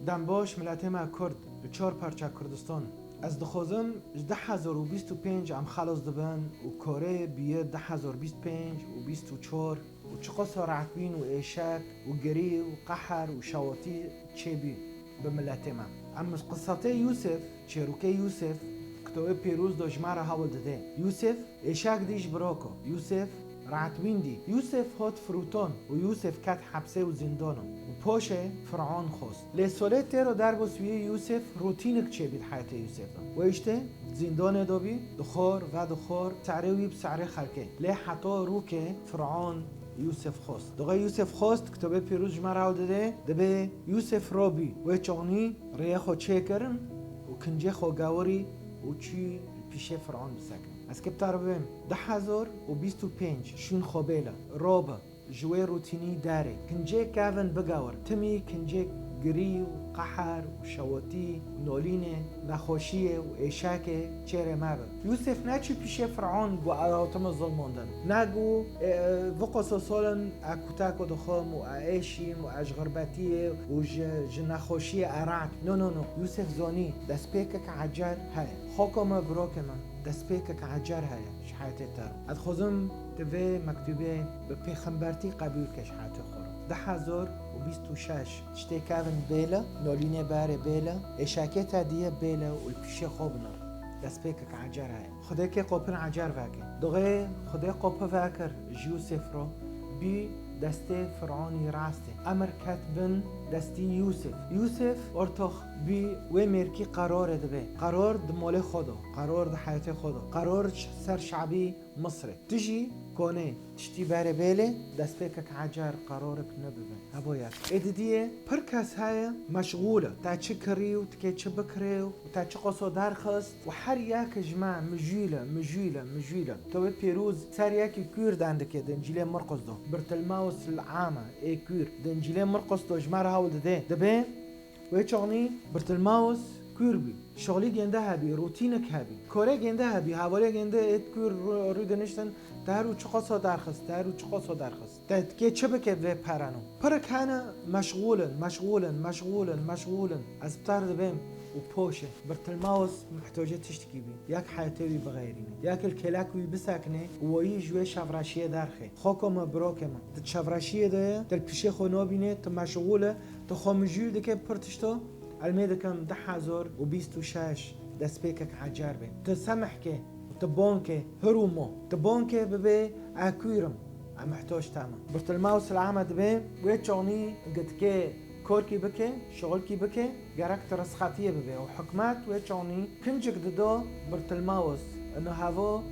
دنباش ملت ما کرد به 4 پارچه کردستان از دخوازم 1025 ام خلاص دبن و کاره بیه 1025 و 24 و چقا سرعت بین و ایشک و گری و قحر و شواتی چه بین به ملت ما. اما قصه یوسف چروکه یوسف کتاب پیروز داشماره حول داده. یوسف ایشک دیش براکو، یوسف رعتویندی، یوسف هات فروتان و یوسف کت حبسه و زندانو و پاش فرعون خواست. لیسوله تیرو در بسویه یوسف روتینک چه بید حیات یوسف و اشته زندان دابی دخار و دخار سعره ویب سعره خلکه لی حتی رو که فرعون یوسف خواست. دقیقا یوسف خواست کتاب پیروز جمعه داده دبه یوسف رابی و چانی ریه خود چه کرن و کنجه خود گاوری و چی پیش فرعون بسکن. از که بتر بیم 1025 شون خوبیله رابه جوی روتینی داره کنجه کهون بگاور تمی کنجه گری و قحر و شواتی و نولینه نخوشیه و ایشاکه چهره مبه. یوسف نچی پیش فرعون گو آتم ظلماندن نگو وقصا سالن اکوتاک و دخام و ایشیم و اجغربتیه و جنخوشی عراق نو یوسف زانی دست پیکک عجر های خاکم براک من دست پیکک عجر های شحایت تر ادخوزم دوی مکتوبه به پیغمبرتی قبول که شحایت خورم 1026 شتی کهون بیله نولینه باره بیله اشاکه تدیه بیله و الپیشه خوب نر دست پیکک عجر های خدا که قوپن عجر وکر دقیق خدا قوپه وکر یوسف رو بی دسته فرعونی راسته امر کتبن دستی یوسف ارتخ بی و مرکی قرار دبه قرار دمال خدا قرار د حیات خدا قرار سر شعبی مصر تجی کنه تشتی بره بیله دست پیکک عجر قرارك نببه هباید ادیه پر کس های مشغوله تا چه کری و تا چه بکری و تا چه قصو درخست و هر یک جمع مجویله تو پیروز سر یکی کور دنده که دنجیله مرقص دو برتلماوس العامه ای کور دنجیله مرقص دو جمع را حول دبه و چانی برتلماوس کور بی شغلی گنده هبی روتینک هبی کاره گنده هبی حواله گنده ات کور روی دنشتن دارو چقصا درخست داد که چه بکه و پرانو پر کنه مشغولن از بتر دبیم و پوشه برتلماوس محتاجه تشتکی بی یک حیاتوی بغیرینه یک الکلاکوی بسکنه و ای جوی شفراشیه درخه خاکم براکم تا شفراشیه ده تا پیشه خو نابینه تا مشغوله تا خامجوی ده که پرتشتا المیده کم 1026 دست پیکک عجر بی تا سمح که تبانكه هرومو تبانكه ببي اكويرم محتاج تمام برتلماوس العمد به ويتشوني قد كي كوركي بكي شغلكي بكي جرك ترسخاتيه ببي وحكمات ويتشوني كنجك ددو برتلماوس انه هذا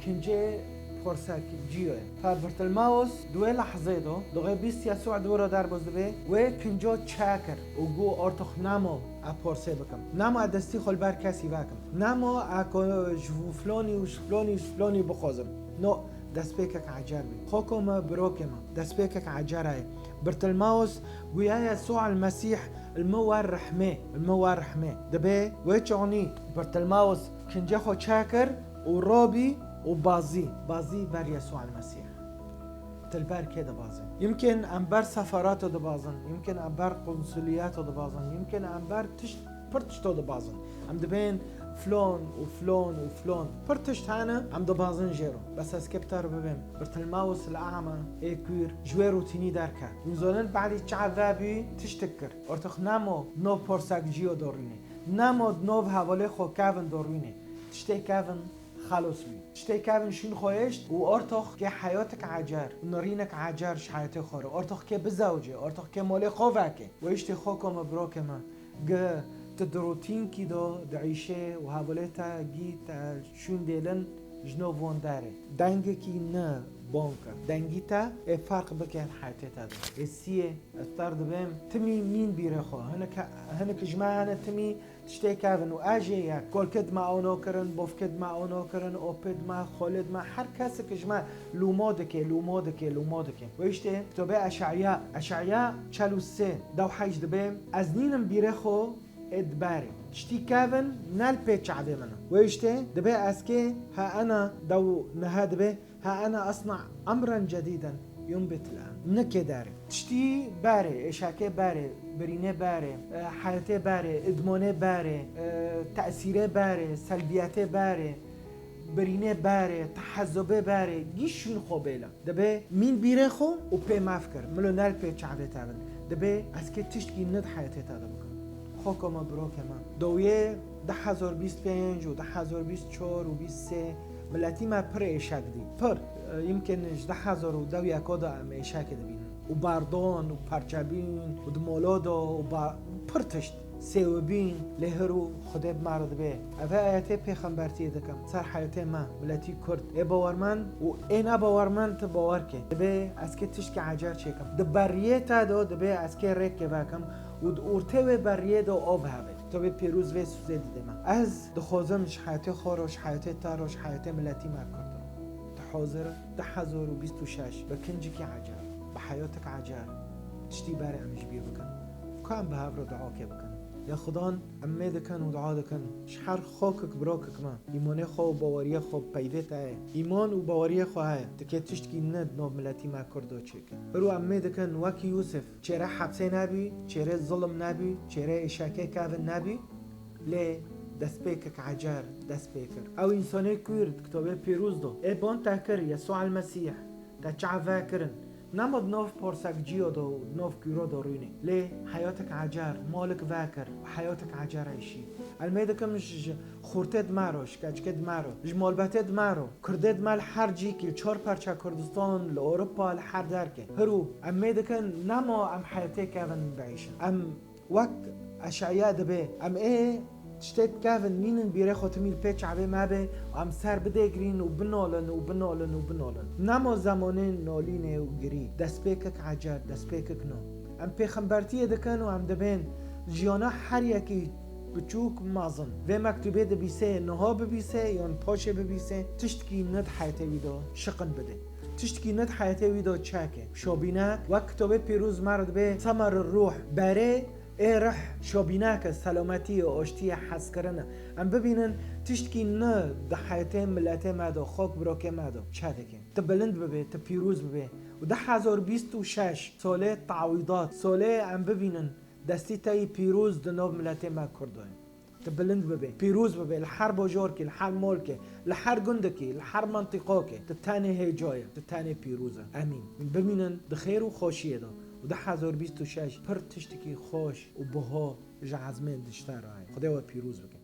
كنجي فرصك جيو فبرتلماوس دوي لحظه دو غيبيس يسوع دورا دربوز دبي وكنجو تشاكر وجو ارتخ نامو اپورسه بکم نمو دستی خل بر کسی بکم نمو اکو جو فلانی بخوزم نو دست پیکک عجر بی خوکم بروکم دست پیکک عجر های برتلماوس گویا يسوع المسيح الموار رحمه دبي ويتشوني برتلماوس كنجا خو شاكر ورابي وبازي بر يسوع المسيح تلبر كده بازن يمكن انبر سفارات ده بازن يمكن انبر قنصليات ده بازن يمكن انبر پرتشت ده بازن ام دبين فلون پرتشت هانا ام ده بازن جيرو بس اسكبتر ببين برتلماوس الاعمى ايكوير جوي روتيني داركا ينزلن بعد تعذابي تشتكر ارتخ نامو نو پرسك جيو دوريني نامو نو حواله خو كاون دوريني تشتي كاون خلاص بی تشتی کابن شون خویشت و ارتخ که حیاتک عجر نرینک عجر حیات خوره ارتخ که بزوجه ارتخ که مال خوفکه و اشتی خوکم براکم گه تدروتین کی دعیشه و حوالتا گی تا شون دیلن جنو وان داره دنگه کی نه بانکر دنگی تا فرق بکن حیاته تا ده سیه استار دبیم تمی مین بیره خواه هنک جمعه هنه تمی تشتی کهون و اجه یک کل کد ما آنو کرن باف کد ما آنو کرن اوپد ما خالد ما هر کسی که جمعه لوماده که و اشته کتابه اشعیا 43 دو حیج دبیم از نینم بیره خواه ادباري تشتي كافن نال بيتش عدي منه ويشتي دبي اسكي ها انا دو نهاد به ها انا اصنع امرا جديدا ينبت الان نکه داره تشتی باره اشاکه باره برینه باره حیاته باره ادمانه باره تأثیره باره سلبیته باره برینه باره تحزبه باره گیشون خوبیلا دبه مین بیره خو و پی مفکر ملو نل پی چعبه تابن دبه از که تشتگی ند حیاته تادا بکن خوکا ما برو که من دویه 1025 و 1024 و 23 ملتی ما پر اشاک دی پر يمكن 10,000 يكودا ام اشاك دبين وباردون وبارچابين ودمولودا وبرتشت سيوبين لهرو خدب معرض به افا ايتي پیغمبرتي دكم سر حياتي ما ملتي كرد اي باورمن و اين باورمن تباوركه دبي اسكي تشكي عجر چيكم دبريتا دو دبي اسكي ريك باكم ود اورته بريه دو اوب هابه تو به پیروز و سوزه دیدم از دخوزم حياتي خوروش حياتي تاروش حياتي ملتي ما كرد حاضر 1026 بکنجی که عجر به حیاتک عجر تشتی باره امش بیر بکن کام به هفر دعا که بکن یا خدا امید کن و دعا دکن شحر خوکک براکک ما ایمان خو و باوری خو پیده تای ایمان و باوری خو های تکه تشتی ند نو ملتی ما کردو چیک برو امید کن وکی یوسف چهره حبسه نبی چهره ظلم نبی چهره اشاکه کاون نبی لی دست پیکک عجر دست پیکر او انسانه کورد کتابه پیروز دو ای بان تاکر یسوع المسیح تا چه فاکرن نماد نوف پارسک جیو دو نوف کورو دو روینه لی حیاتک عجر مالک فاکر حیاتک عجر ایشی المیده کمش خورتد ماروش کچکد مارو جمالبتد مارو کردد مال هر جی که 4 پرچه کردستان لاوروپا لحر درکه هرو امیده کن نما ام حیاته کون بعیشن ام وقت اشعیا دبه ام ای تشتت كافن مين بيري خوتميل بيتش عبي مابي وعم سار بديگرين وبنولن نمو زمانين نولينه وگري دست بيكك عجر دست بيكك نو ام پیغمبرتي دكن وعم دبين جيانا هر يكي بچوك مازن و مكتوبه دبيسه نها ببيسه يان پاشه ببيسه تشتكي ند حياته ويدا شقن بده تشتكي ند حياته ويدا چاكه شابينك وكتوبه پیروز مرد به ثمر الروح بره ای رح شابیناک سلامتی و آشتی حس کردن ام ببینن تشتکی نه ده حیاته ملته مادا خاک براکه مادا چه دکن تبلند ببه تپیروز ببه و 1026 ساله تعویضات ساله ام ببینن دستی تای پیروز دناب ملته ما کردن تبلند ببه پیروز ببه لحر باجار که لحر مال که لحر گنده که لحر منطقه که تتانه هجایه تتانه پیروزه امین ببینن ده خیر و خوشیه دا و 1026 پر تشتکی خوش و بها جعزمین دشتر رای خدا و پیروز بکن